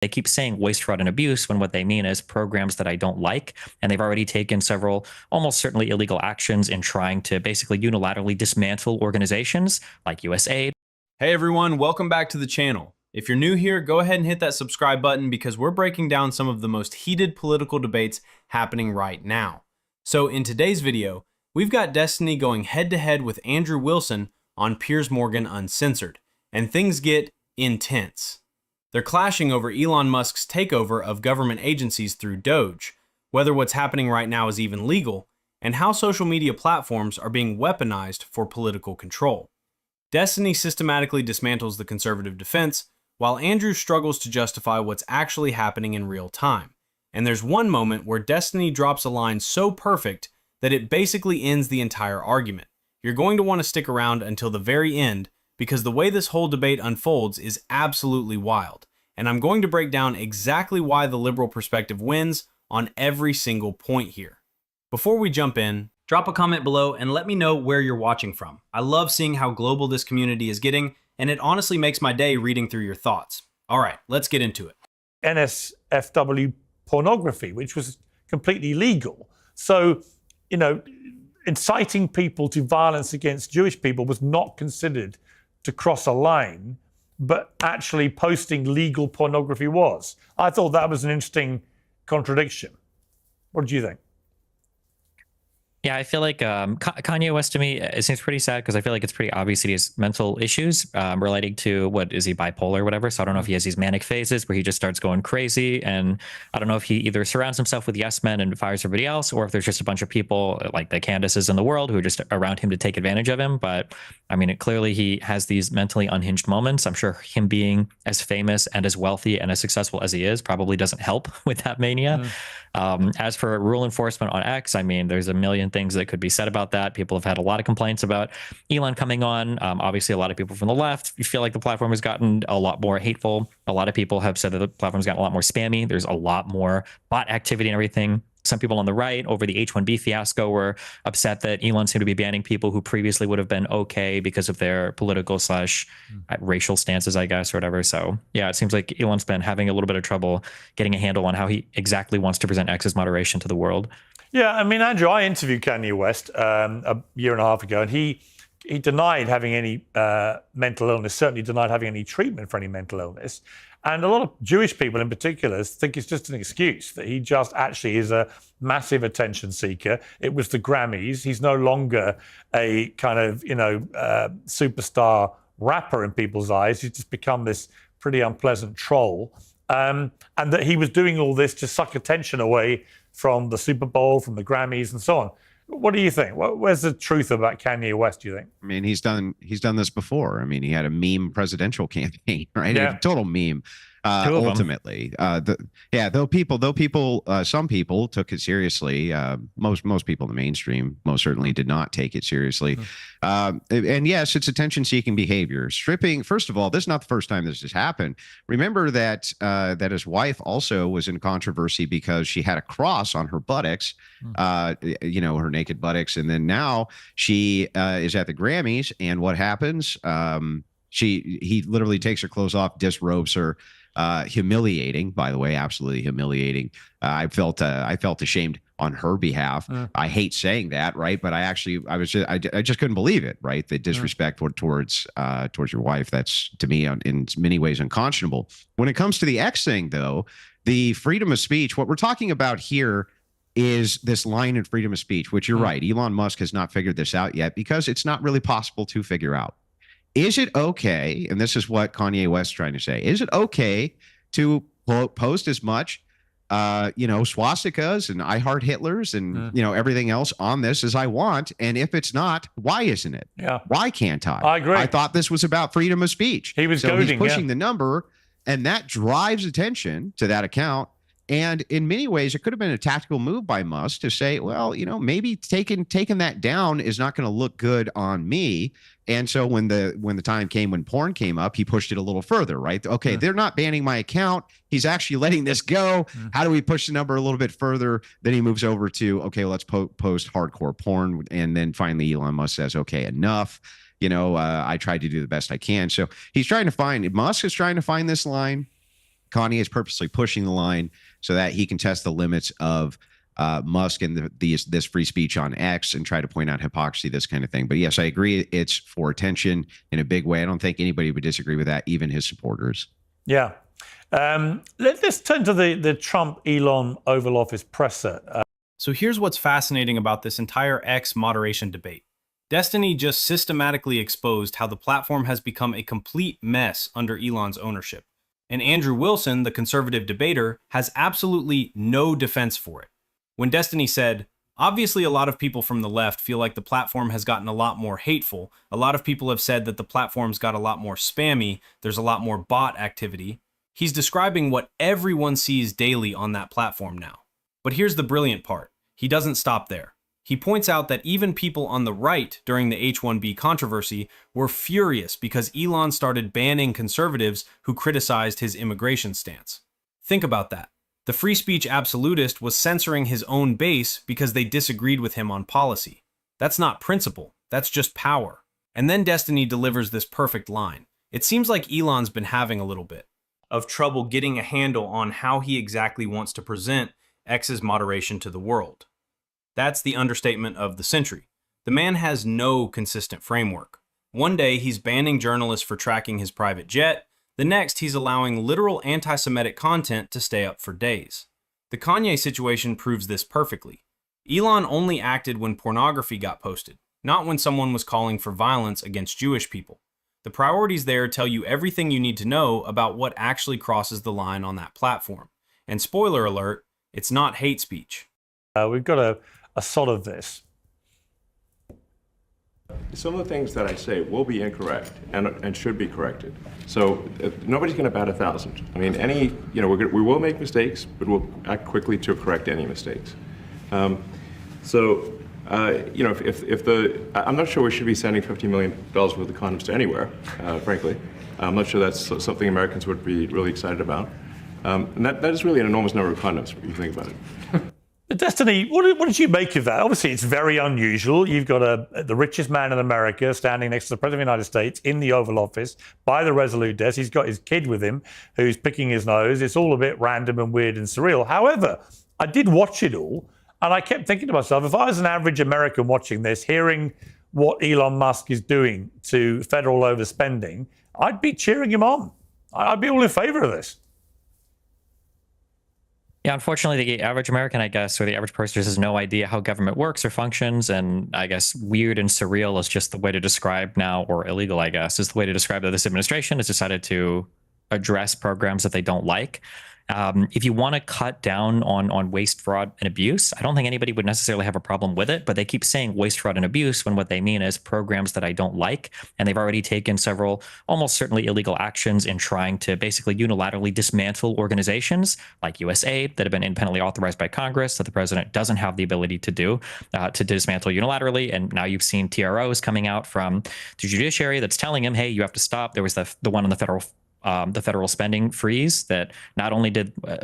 They keep saying waste, fraud, and abuse when what they mean is programs that I don't like. And they've already taken several almost certainly illegal actions in trying to basically unilaterally dismantle organizations like USAID. Hey everyone, welcome back to the channel. If you're new here, go ahead and hit that subscribe button because we're breaking down some of the most heated political debates happening right now. So in today's video, we've got Destiny going head to head with Andrew Wilson on Piers Morgan Uncensored, and things get intense. They're clashing over Elon Musk's takeover of government agencies through DOGE, whether what's happening right now is even legal, and how social media platforms are being weaponized for political control. Destiny systematically dismantles the conservative defense, while Andrew struggles to justify what's actually happening in real time. And there's one moment where Destiny drops a line so perfect that it basically ends the entire argument. You're going to want to stick around until the very end, because the way this whole debate unfolds is absolutely wild, and I'm going to break down exactly why the liberal perspective wins on every single point here. Before we jump in, drop a comment below and let me know where you're watching from. I love seeing how global this community is getting, and it honestly makes my day reading through your thoughts. All right, let's get into it. NSFW pornography, which was completely legal. So, inciting people to violence against Jewish people was not considered to cross a line, but actually posting legal pornography was. I thought that was an interesting contradiction. What do you think? Yeah, I feel like Kanye West to me, it seems pretty sad because I feel like it's pretty obvious that he has mental issues relating to, what is he, bipolar or whatever? So I don't know if he has these manic phases where he just starts going crazy. And I don't know if he either surrounds himself with yes men and fires everybody else, or if there's just a bunch of people like the Candaces in the world who are just around him to take advantage of him. But I mean, clearly he has these mentally unhinged moments. I'm sure him being as famous and as wealthy and as successful as he is probably doesn't help with that mania. As for rule enforcement on X, I mean, there's a million things that could be said about that. People have had a lot of complaints about Elon coming on. Obviously, a lot of people from the left feel like the platform has gotten a lot more hateful. A lot of people have said that the platform's gotten a lot more spammy. There's a lot more bot activity and everything. Some people on the right over the H-1B fiasco were upset that Elon seemed to be banning people who previously would have been okay because of their political / racial stances, I guess, or whatever. So yeah, it seems like Elon's been having a little bit of trouble getting a handle on how he exactly wants to present X's moderation to the world. Yeah, I mean, Andrew, I interviewed Kanye West a year and a half ago, and he denied having any mental illness, certainly denied having any treatment for any mental illness. And a lot of Jewish people in particular think it's just an excuse, that he just actually is a massive attention seeker. It was the Grammys. He's no longer a kind of, superstar rapper in people's eyes. He's just become this pretty unpleasant troll. And that he was doing all this to suck attention away from the Super Bowl, from the Grammys and so on. What do you think? Where's the truth about Kanye West, do you think? I mean, he's done this before. I mean, he had a meme presidential campaign, right? Yeah. A total meme. Ultimately, some people took it seriously. Most people in the mainstream most certainly did not take it seriously. And yes, it's attention-seeking behavior. Stripping. First of all, this is not the first time this has happened. Remember that his wife also was in controversy because she had a cross on her buttocks, her naked buttocks, and then now she is at the Grammys, and what happens? He literally takes her clothes off, disrobes her. Humiliating, by the way, absolutely humiliating. I felt ashamed on her behalf. I hate saying that, right? But I just couldn't believe it, right? The disrespect towards your wife. That's, to me, in many ways unconscionable. When it comes to the X thing, though, the freedom of speech, what we're talking about here is this line in freedom of speech, which you're right. Elon Musk has not figured this out yet because it's not really possible to figure out. Is it okay, and this is what Kanye West is trying to say, is it okay to post as much, swastikas and I Heart Hitlers and, everything else on this as I want? And if it's not, why isn't it? Yeah. Why can't I? I agree. I thought this was about freedom of speech. He's pushing the number, and that drives attention to that account. And in many ways, it could have been a tactical move by Musk to say, well, maybe taking that down is not going to look good on me. And so when the time came when porn came up, he pushed it a little further, right? Okay, they're not banning my account. He's actually letting this go. How do we push the number a little bit further? Then he moves over to, okay, let's post hardcore porn. And then finally Elon Musk says, okay, enough. I tried to do the best I can. So Musk is trying to find this line. Kanye is purposely pushing the line so that he can test the limits of Musk and this free speech on X and try to point out hypocrisy, this kind of thing. But yes, I agree. It's for attention in a big way. I don't think anybody would disagree with that, even his supporters. Yeah. Let's turn to the Trump-Elon Oval Office presser. So here's what's fascinating about this entire X moderation debate. Destiny just systematically exposed how the platform has become a complete mess under Elon's ownership. And Andrew Wilson, the conservative debater, has absolutely no defense for it. When Destiny said, obviously a lot of people from the left feel like the platform has gotten a lot more hateful. A lot of people have said that the platform's got a lot more spammy. There's a lot more bot activity. He's describing what everyone sees daily on that platform now. But here's the brilliant part. He doesn't stop there. He points out that even people on the right during the H-1B controversy were furious because Elon started banning conservatives who criticized his immigration stance. Think about that. The free speech absolutist was censoring his own base because they disagreed with him on policy. That's not principle, that's just power. And then Destiny delivers this perfect line. It seems like Elon's been having a little bit of trouble getting a handle on how he exactly wants to present X's moderation to the world. That's the understatement of the century. The man has no consistent framework. One day he's banning journalists for tracking his private jet. The next he's allowing literal anti-Semitic content to stay up for days. The Kanye situation proves this perfectly. Elon only acted when pornography got posted, not when someone was calling for violence against Jewish people. The priorities there tell you everything you need to know about what actually crosses the line on that platform. And spoiler alert, it's not hate speech. We've got a sort of this. Some of the things that I say will be incorrect and should be corrected. So nobody's going to bat 1,000. I mean, we will make mistakes, but we'll act quickly to correct any mistakes. I'm not sure we should be sending $50 million worth of condoms to anywhere, frankly. I'm not sure that's something Americans would be really excited about. And that is really an enormous number of condoms, if you think about it. Destiny, what did you make of that? Obviously, it's very unusual. You've got the richest man in America standing next to the President of the United States in the Oval Office by the Resolute desk. He's got his kid with him who's picking his nose. It's all a bit random and weird and surreal. However, I did watch it all, and I kept thinking to myself, if I was an average American watching this, hearing what Elon Musk is doing to federal overspending, I'd be cheering him on. I'd be all in favor of this. Yeah, unfortunately, the average American, I guess, or the average person just has no idea how government works or functions. And I guess weird and surreal is just the way to describe now, or illegal, I guess, is the way to describe that this administration has decided to address programs that they don't like. If you want to cut down on waste, fraud, and abuse, I don't think anybody would necessarily have a problem with it, but they keep saying waste, fraud, and abuse when what they mean is programs that I don't like. And they've already taken several almost certainly illegal actions in trying to basically unilaterally dismantle organizations like USAID that have been independently authorized by Congress that the president doesn't have the ability to do, to dismantle unilaterally. And now you've seen TROs coming out from the judiciary that's telling him, hey, you have to stop. There was the one on the federal spending freeze that not only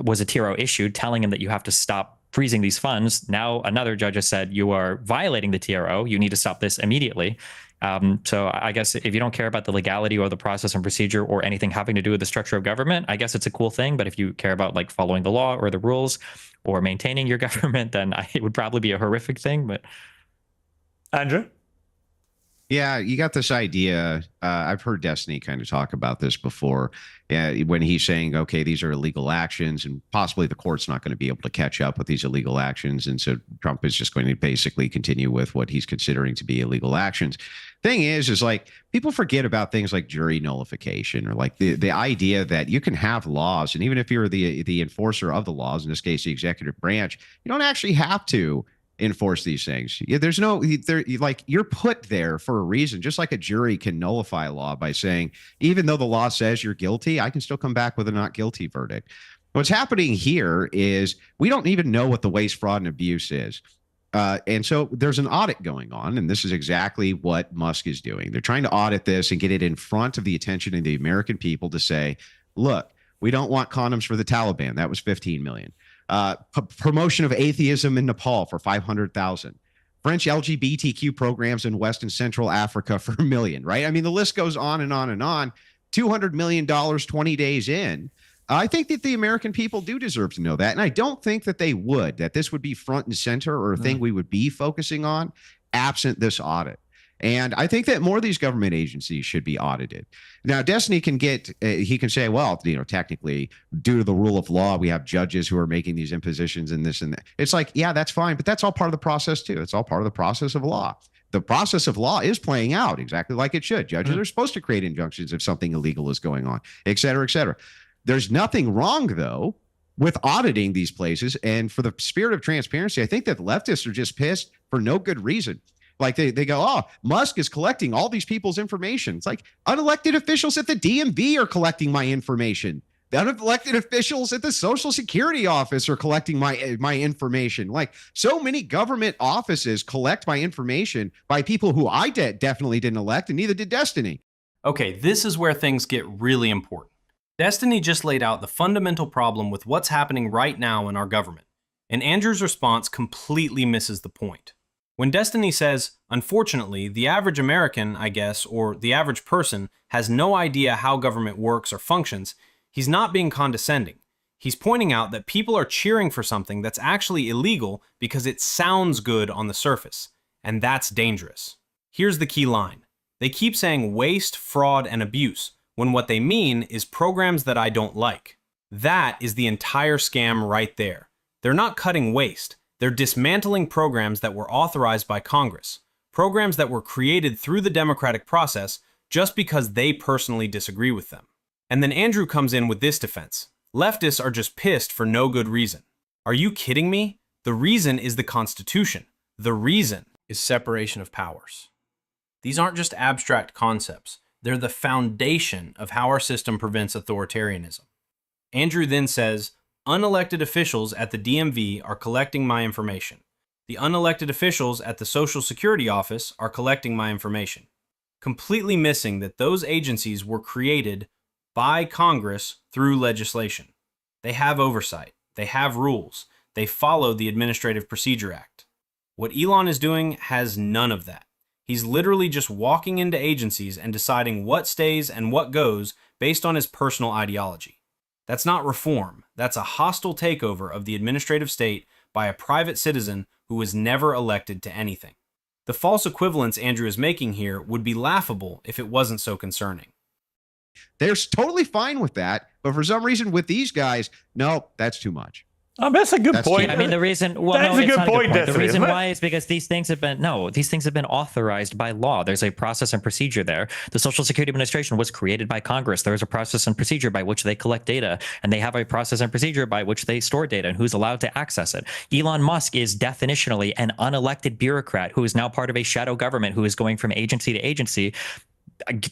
was a TRO issued telling him that you have to stop freezing these funds. Now another judge has said you are violating the TRO. You need to stop this immediately. So I guess if you don't care about the legality or the process and procedure or anything having to do with the structure of government, I guess it's a cool thing. But if you care about like following the law or the rules or maintaining your government, then it would probably be a horrific thing. But Andrew? Yeah, you got this idea. I've heard Destiny kind of talk about this before. When he's saying, okay, these are illegal actions and possibly the court's not going to be able to catch up with these illegal actions. And so Trump is just going to basically continue with what he's considering to be illegal actions. Thing is like people forget about things like jury nullification or like the idea that you can have laws. And even if you're the enforcer of the laws, in this case, the executive branch, you don't actually have to enforce these things. There's no, like you're put there for a reason, just like a jury can nullify a law by saying, even though the law says you're guilty, I can still come back with a not guilty verdict. What's happening here is we don't even know what the waste, fraud, and abuse is. And so there's an audit going on, and this is exactly what Musk is doing. They're trying to audit this and get it in front of the attention of the American people to say, look, we don't want condoms for the Taliban. That was 15 million. Promotion of atheism in Nepal for 500,000. French LGBTQ programs in West and Central Africa for $1 million, right? I mean, the list goes on and on and on. $200 million 20 days in. I think that the American people do deserve to know that. And I don't think that they would, that this would be front and center or a thing we would be focusing on absent this audit. And I think that more of these government agencies should be audited. Now, Destiny can he can say, well, technically, due to the rule of law, we have judges who are making these impositions and this and that. It's like, yeah, that's fine. But that's all part of the process, too. It's all part of the process of law. The process of law is playing out exactly like it should. Judges are supposed to create injunctions if something illegal is going on, et cetera, et cetera. There's nothing wrong, though, with auditing these places. And for the spirit of transparency, I think that leftists are just pissed for no good reason. Like they go, oh, Musk is collecting all these people's information. It's like unelected officials at the DMV are collecting my information. The unelected officials at the Social Security office are collecting my information. Like so many government offices collect my information by people who I definitely didn't elect, and neither did Destiny. Okay, this is where things get really important. Destiny just laid out the fundamental problem with what's happening right now in our government, and Andrew's response completely misses the point. When Destiny says, unfortunately, the average American, I guess, or the average person has no idea how government works or functions, he's not being condescending. He's pointing out that people are cheering for something that's actually illegal because it sounds good on the surface, and that's dangerous. Here's the key line. They keep saying waste, fraud, and abuse, when what they mean is programs that I don't like. That is the entire scam right there. They're not cutting waste. They're dismantling programs that were authorized by Congress, programs that were created through the democratic process just because they personally disagree with them. And then Andrew comes in with this defense. Leftists are just pissed for no good reason. Are you kidding me? The reason is the Constitution. The reason is separation of powers. These aren't just abstract concepts. They're the foundation of how our system prevents authoritarianism. Andrew then says, unelected officials at the DMV are collecting my information. The unelected officials at the Social Security office are collecting my information. Completely missing that those agencies were created by Congress through legislation. They have oversight. They have rules. They follow the Administrative Procedure Act. What Elon is doing has none of that. He's literally just walking into agencies and deciding what stays and what goes based on his personal ideology. That's not reform. That's a hostile takeover of the administrative state by a private citizen who was never elected to anything. The false equivalence Andrew is making here would be laughable if it wasn't so concerning. They're totally fine with that, but for some reason with these guys, no, that's too much. That's a good point. I mean, the reason, that's a good point. The reason why is because these things have been authorized by law. There's a process and procedure there. The Social Security Administration was created by Congress. There is a process and procedure by which they collect data, and they have a process and procedure by which they store data and who's allowed to access it. Elon Musk is definitionally an unelected bureaucrat who is now part of a shadow government who is going from agency to agency,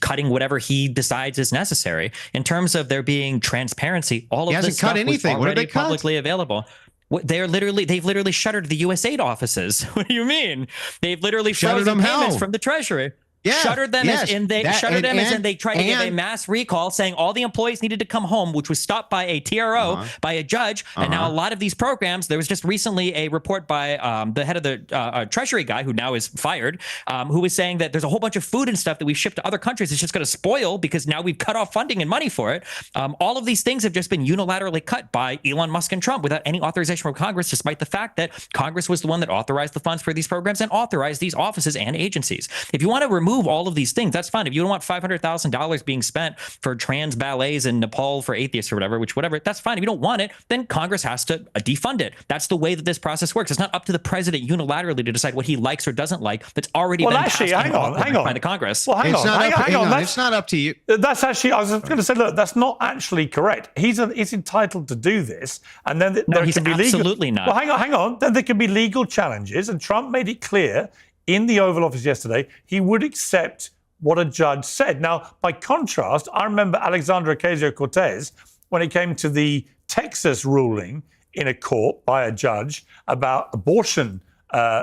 cutting whatever he decides is necessary. In terms of there being transparency, all of this stuff was already publicly available. They've literally shuttered the USAID offices. What do you mean? They've literally frozen payments from the Treasury. Yeah, shuttered them as they tried to give a mass recall saying all the employees needed to come home, which was stopped by a TRO, by a judge. And now a lot of these programs, there was just recently a report by the head of the Treasury guy who now is fired, who was saying that there's a whole bunch of food and stuff that we've shipped to other countries. It's just going to spoil because now we've cut off funding and money for it. All of these things have just been unilaterally cut by Elon Musk and Trump without any authorization from Congress, despite the fact that Congress was the one that authorized the funds for these programs and authorized these offices and agencies. If you want to remove all of these things, that's fine. If you don't want $500,000 being spent for trans ballets in Nepal for atheists or whatever, that's fine. If you don't want it, then Congress has to defund it. That's the way that this process works. It's not up to the president unilaterally to decide what he likes or doesn't like. That's already been passed hang on. by the Congress. Well, hang on. It's not up to you. That's actually, I was going to say, look, that's not actually correct. He's entitled to do this, and then there can be legal. Absolutely not. Well, hang on. Then there can be legal challenges, and Trump made it clear in the Oval Office yesterday he would accept what a judge said. Now, by contrast, I remember Alexandria Ocasio-Cortez when it came to the Texas ruling in a court by a judge about abortion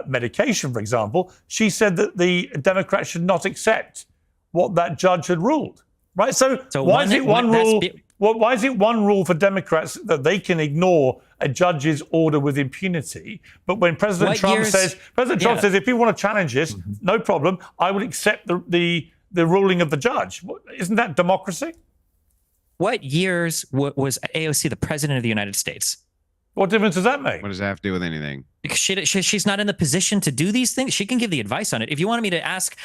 medication, for example. She said that the Democrats should not accept what that judge had ruled. Right? So why is it one rule? Why is it one rule for Democrats that they can ignore a judge's order with impunity? But when President Trump says, if you want to challenge this, no problem, I will accept the ruling of the judge. Isn't that democracy? What years was AOC the president of the United States? What difference does that make? What does that have to do with anything? Because she's not in the position to do these things. She can give the advice on it. If you wanted me to ask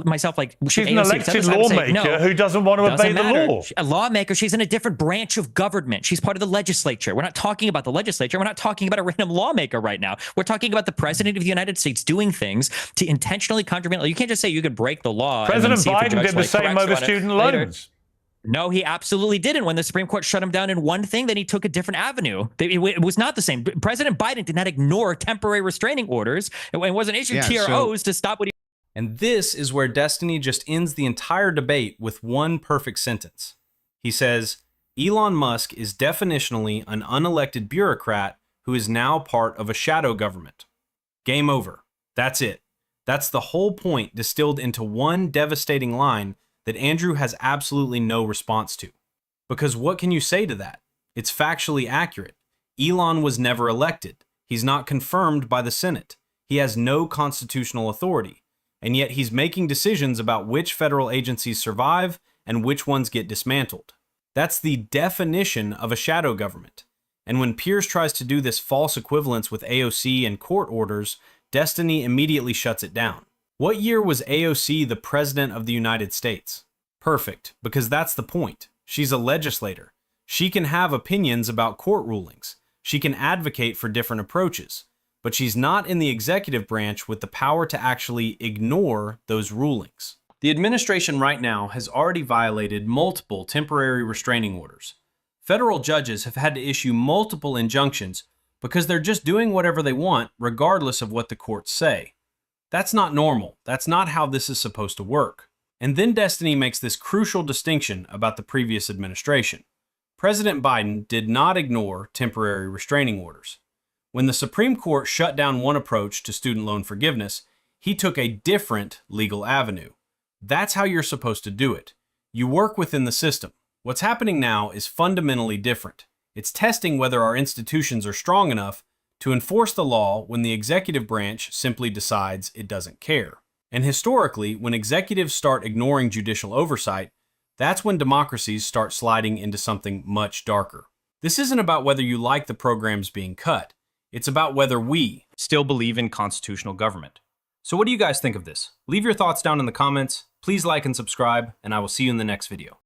myself, like, she's an elected lawmaker who doesn't want to obey the law. A lawmaker. She's in a different branch of government. She's part of the legislature. We're not talking about the legislature. We're not talking about a random lawmaker right now. We're talking about the president of the United States doing things to intentionally contravene. You can't just say you could break the law. President Biden did the same over student loans. No, he absolutely didn't. When the Supreme Court shut him down in one thing, then he took a different avenue. It was not the same. President Biden did not ignore temporary restraining orders. It wasn't issued TROs to stop what he... And this is where Destiny just ends the entire debate with one perfect sentence. He says, Elon Musk is definitionally an unelected bureaucrat who is now part of a shadow government. Game over. That's it. That's the whole point distilled into one devastating line that Andrew has absolutely no response to. Because what can you say to that? It's factually accurate. Elon was never elected. He's not confirmed by the Senate. He has no constitutional authority. And yet he's making decisions about which federal agencies survive and which ones get dismantled. That's the definition of a shadow government. And when Piers tries to do this false equivalence with AOC and court orders, Destiny immediately shuts it down. What year was AOC the President of the United States? Perfect, because that's the point. She's a legislator. She can have opinions about court rulings. She can advocate for different approaches. But she's not in the executive branch with the power to actually ignore those rulings. The administration right now has already violated multiple temporary restraining orders. Federal judges have had to issue multiple injunctions because they're just doing whatever they want regardless of what the courts say. That's not normal. That's not how this is supposed to work. And then Destiny makes this crucial distinction about the previous administration. President Biden did not ignore temporary restraining orders. When the Supreme Court shut down one approach to student loan forgiveness, he took a different legal avenue. That's how you're supposed to do it. You work within the system. What's happening now is fundamentally different. It's testing whether our institutions are strong enough to enforce the law when the executive branch simply decides it doesn't care. And historically, when executives start ignoring judicial oversight, that's when democracies start sliding into something much darker. This isn't about whether you like the programs being cut. It's about whether we still believe in constitutional government. So what do you guys think of this? Leave your thoughts down in the comments. Please like and subscribe, and I will see you in the next video.